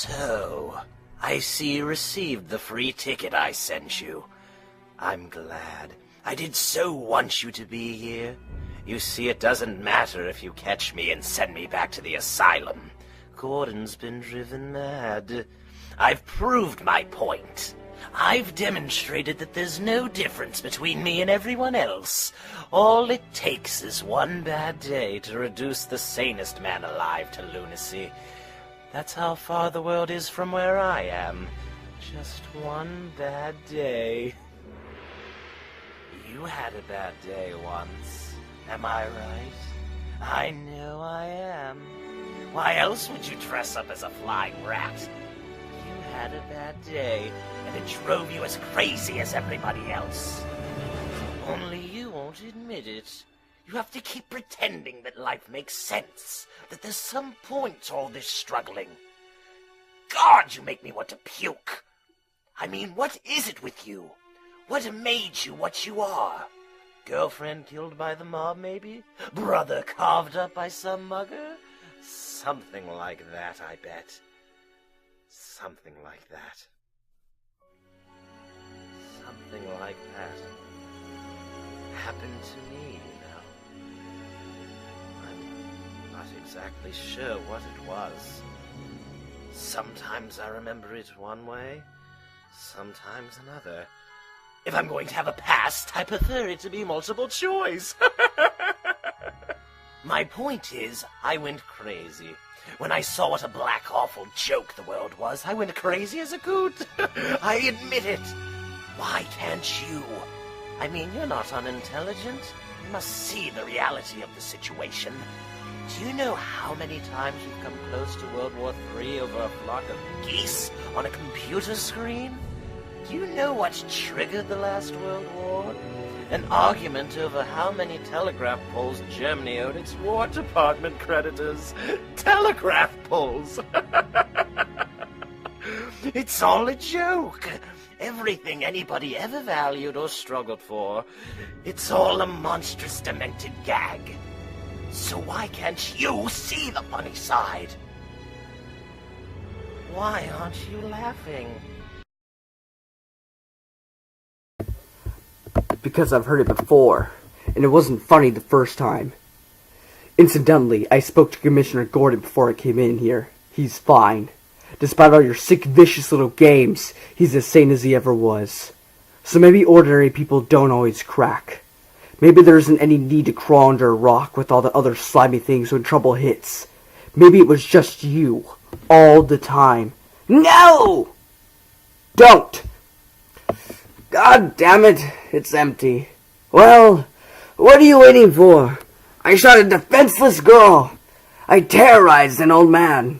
So, I see you received the free ticket I sent you. I'm glad. I did so want you to be here. You see, it doesn't matter if you catch me and send me back to the asylum. Gordon's been driven mad. I've proved my point. I've demonstrated that there's no difference between me and everyone else. All it takes is one bad day to reduce the sanest man alive to lunacy. That's how far the world is from where I am. Just one bad day. You had a bad day once. Am I right? I know I am. Why else would you dress up as a flying rat? You had a bad day, and it drove you as crazy as everybody else. Only you won't admit it. You have to keep pretending that life makes sense, that there's some point to all this struggling. God, you make me want to puke. I mean, what is it with you? What made you what you are? Girlfriend killed by the mob, maybe? Brother carved up by some mugger? Something like that, I bet. Something like that. Something like that happened to me, I'm not exactly sure what it was. Sometimes I remember it one way, sometimes another. If I'm going to have a past, I prefer it to be multiple choice. My point is, I went crazy. When I saw what a black, awful joke the world was, I went crazy as a coot. I admit it. Why can't you? I mean, you're not unintelligent. You must see the reality of the situation. Do you know how many times we've come close to World War III over a flock of geese on a computer screen? Do you know what triggered the last World War? An argument over how many telegraph poles Germany owed its War Department creditors. Telegraph poles! It's all a joke. Everything anybody ever valued or struggled for. It's all a monstrous, demented gag. So why can't you see the funny side? Why aren't you laughing? Because I've heard it before, and it wasn't funny the first time. Incidentally, I spoke to Commissioner Gordon before I came in here. He's fine. Despite all your sick, vicious little games, he's as sane as he ever was. So maybe ordinary people don't always crack. Maybe there isn't any need to crawl under a rock with all the other slimy things when trouble hits. Maybe it was just you, all the time. No! Don't! God damn it, it's empty. Well, what are you waiting for? I shot a defenseless girl. I terrorized an old man.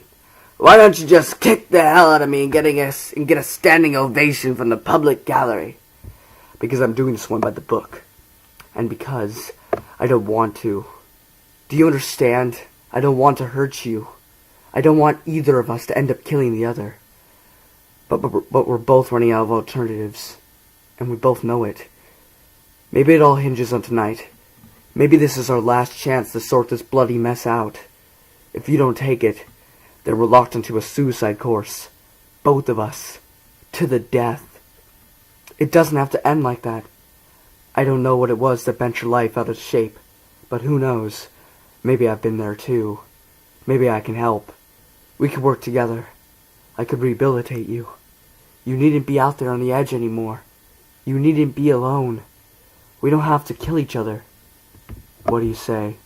Why don't you just kick the hell out of me and get a standing ovation from the public gallery? Because I'm doing this one by the book. And because I don't want to. Do you understand? I don't want to hurt you. I don't want either of us to end up killing the other. But we're both running out of alternatives. And we both know it. Maybe it all hinges on tonight. Maybe this is our last chance to sort this bloody mess out. If you don't take it, then we're locked into a suicide course. Both of us. To the death. It doesn't have to end like that. I don't know what it was that bent your life out of shape. But who knows? Maybe I've been there too. Maybe I can help. We could work together. I could rehabilitate you. You needn't be out there on the edge anymore. You needn't be alone. We don't have to kill each other. What do you say?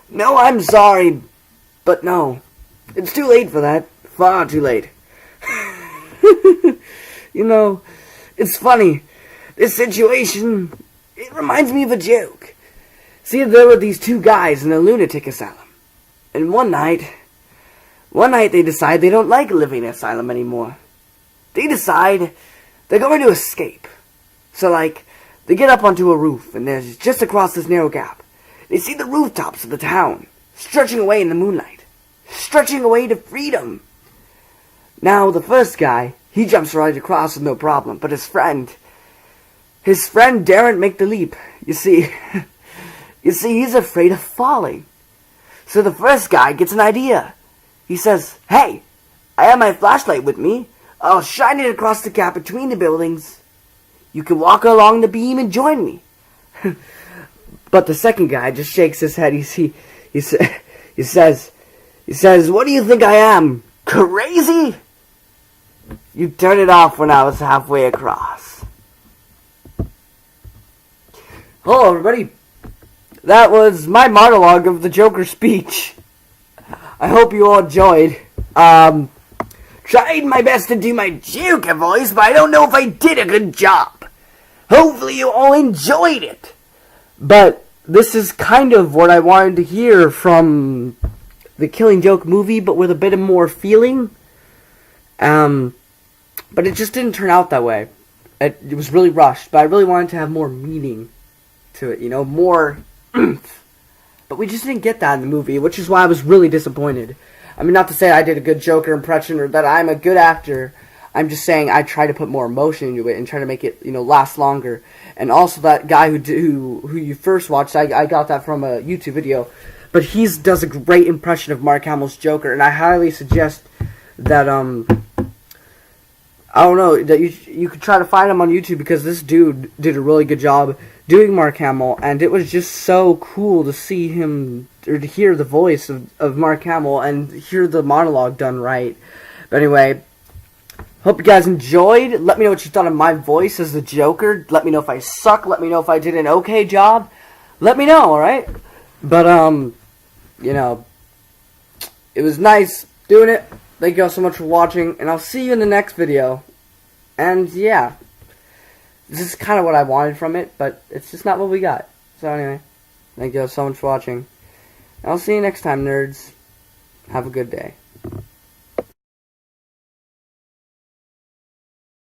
No, I'm sorry, but no. It's too late for that. Far too late. You know, it's funny. This situation, it reminds me of a joke. See, there were these two guys in a lunatic asylum. And one night they decide they don't like living in an asylum anymore. They decide they're going to escape. So, they get up onto a roof, and there's just across this narrow gap. They see the rooftops of the town, stretching away in the moonlight. Stretching away to freedom. Now, the first guy, he jumps right across with no problem, but his friend daren't make the leap. You see, he's afraid of falling. So the first guy gets an idea. He says, hey, I have my flashlight with me. I'll shine it across the gap between the buildings. You can walk along the beam and join me. But the second guy just shakes his head. He says, what do you think I am? Crazy? You turned it off when I was halfway across. Hello, everybody. That was my monologue of the Joker speech. I hope you all enjoyed. Tried my best to do my Joker voice, but I don't know if I did a good job. Hopefully you all enjoyed it. But this is kind of what I wanted to hear from the Killing Joke movie, but with a bit of more feeling. But it just didn't turn out that way. It was really rushed, but I really wanted to have more meaning to it, more but we just didn't get that in the movie, which is why I was really disappointed. I mean, not to say I did a good Joker impression or that I'm a good actor. I'm just saying I try to put more emotion into it and try to make it, last longer. And also that guy who you first watched, I got that from a YouTube video, but he does a great impression of Mark Hamill's Joker, and I highly suggest that I don't know, that you could try to find him on YouTube, because this dude did a really good job doing Mark Hamill, and it was just so cool to see him, or to hear the voice of Mark Hamill and hear the monologue done right. But anyway, hope you guys enjoyed. Let me know what you thought of my voice as the Joker. Let me know if I suck. Let me know if I did an okay job. Let me know, alright? But, it was nice doing it. Thank you all so much for watching, and I'll see you in the next video. And, yeah. This is kind of what I wanted from it, but it's just not what we got. So anyway, thank you all so much for watching. And I'll see you next time, nerds. Have a good day.